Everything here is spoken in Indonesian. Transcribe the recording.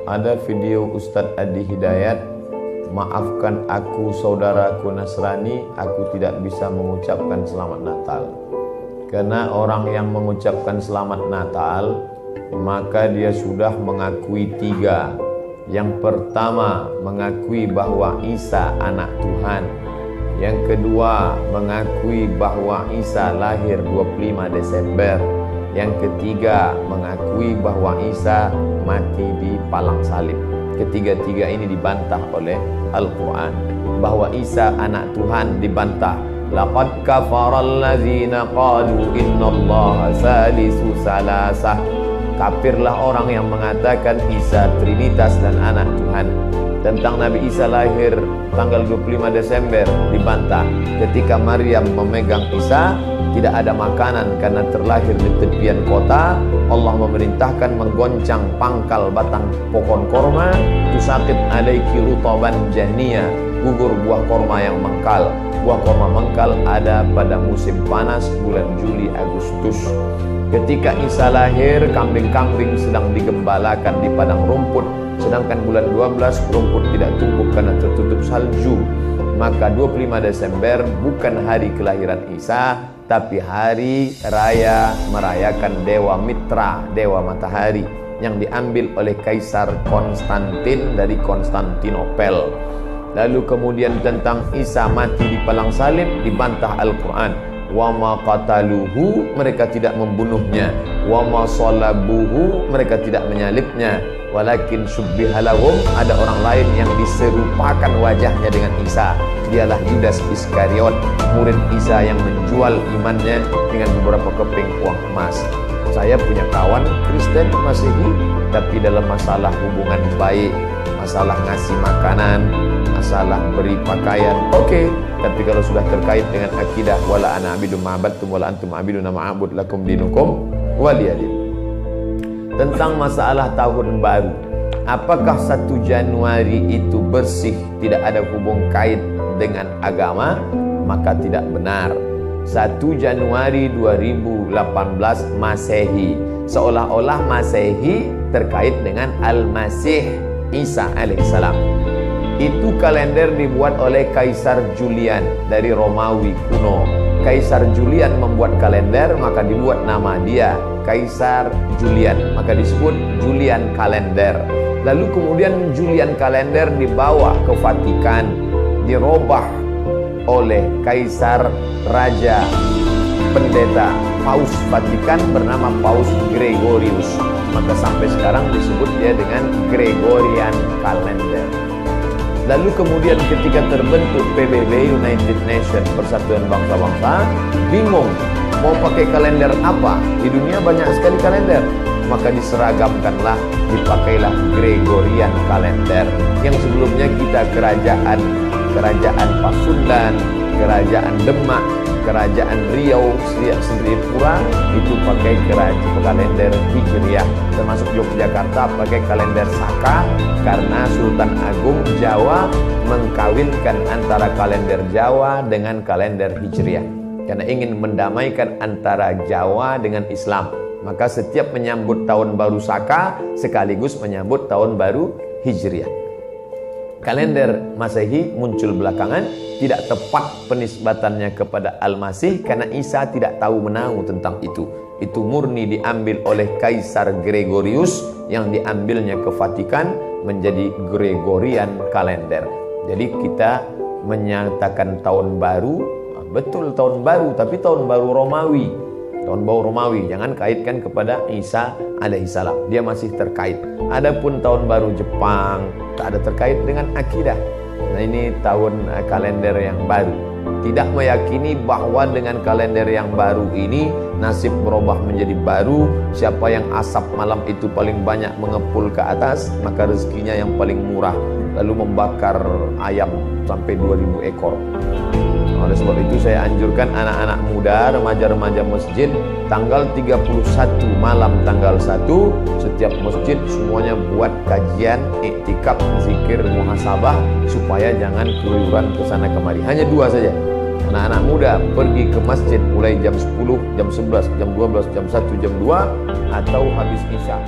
ada video Ustadz Adi Hidayat, maafkan aku saudaraku Nasrani, aku tidak bisa mengucapkan selamat Natal. Karena orang yang mengucapkan selamat Natal, maka dia sudah mengakui tiga. Yang pertama, mengakui bahwa Isa anak Tuhan. Yang kedua, mengakui bahwa Isa lahir 25 Desember. Yang ketiga, mengakui bahwa Isa mati di palang salib. Ketiga-tiga ini dibantah oleh Al-Quran. Bahwa Isa anak Tuhan dibantah. Laqad kafaral ladzina qalu innallaha salisu salasah. Kafirlah orang yang mengatakan Isa Trinitas dan anak Tuhan. Tentang Nabi Isa lahir tanggal 25 Desember dibantah. Ketika Maryam memegang Isa, tidak ada makanan karena terlahir di tepian kota. Allah memerintahkan menggoncang pangkal batang pohon korma, tusaqit alaiki rutaban janiya, gugur buah korma yang mengkal. Buah korma mengkal ada pada musim panas bulan Juli Agustus. Ketika Isa lahir, kambing-kambing sedang digembalakan di padang rumput, sedangkan bulan 12 rumput tidak tumbuh karena tertutup salju. Maka 25 Desember bukan hari kelahiran Isa, tapi hari raya merayakan Dewa Mitra, Dewa Matahari, yang diambil oleh Kaisar Konstantin dari Konstantinopel. Lalu kemudian tentang Isa mati di palang salib dibantah Al-Quran. Wa ma qataluhu, mereka tidak membunuhnya. Wa ma salabuhu, mereka tidak menyalibnya. Walakin syubbihalahum, ada orang lain yang diserupakan wajahnya dengan Isa. Dialah Yudas Iskariot, murid Isa yang menjual imannya dengan beberapa keping uang emas. Saya punya kawan Kristen Masehi, tapi dalam masalah hubungan baik, masalah ngasih makanan, masalah beri pakaian, oke. Tapi kalau sudah terkait dengan akidah, wala ana abidu ma'abadtum wala antum abiduna ma'abud lakum dinukum waliyadin. Tentang masalah tahun baru, apakah 1 Januari itu bersih, tidak ada hubung kait dengan agama? Maka tidak benar. 1 Januari 2018 Masehi, seolah-olah Masehi terkait dengan Al-Masih Isa alaihissalam. Itu kalender dibuat oleh Kaisar Julian dari Romawi kuno. Kaisar Julian membuat kalender, maka dibuat nama dia Kaisar Julian, maka disebut Julian kalender. Lalu kemudian Julian kalender dibawa ke Vatikan, dirubah oleh Kaisar Raja Pendeta Paus Vatikan bernama Paus Gregorius, maka sampai sekarang disebut dia dengan Gregorian kalender. Lalu kemudian ketika terbentuk PBB, United Nations, Persatuan Bangsa-Bangsa, bingung mau pakai kalender apa? Di dunia banyak sekali kalender. Maka diseragamkanlah, dipakailah Gregorian kalender. Yang sebelumnya kita kerajaan Pasundan, kerajaan Demak, kerajaan Riau, Sripura itu pakai kalender Hijriah. Termasuk Yogyakarta pakai kalender Saka, karena Sultan Agung Jawa mengkawinkan antara kalender Jawa dengan kalender Hijriah, karena ingin mendamaikan antara Jawa dengan Islam. Maka setiap menyambut tahun baru Saka sekaligus menyambut tahun baru Hijriah. Kalender Masehi muncul belakangan, tidak tepat penisbatannya kepada Al-Masih karena Isa tidak tahu menahu tentang itu. Itu murni diambil oleh Kaisar Gregorius, yang diambilnya ke Vatikan menjadi Gregorian kalender. Jadi kita menyatakan tahun baru, betul tahun baru, tapi tahun baru Romawi. Tahun baru Romawi, jangan kaitkan kepada Isa alaihissalam, dia masih terkait. Adapun tahun baru Jepang tak ada terkait dengan akidah. Nah, ini tahun kalender yang baru. Tidak meyakini bahwa dengan kalender yang baru ini nasib berubah menjadi baru. Siapa yang asap malam itu paling banyak mengepul ke atas, maka rezekinya yang paling murah. Lalu membakar ayam sampai 2000 ekor. Oleh sebab itu saya anjurkan anak-anak muda, remaja-remaja masjid, tanggal 31 malam tanggal 1 setiap masjid semuanya buat kajian, iktikaf, zikir, muhasabah, supaya jangan keluyuran ke sana kemari. Hanya 2 saja. Anak-anak muda pergi ke masjid mulai jam 10, jam 11, jam 12, jam 1, jam 2, atau habis isya.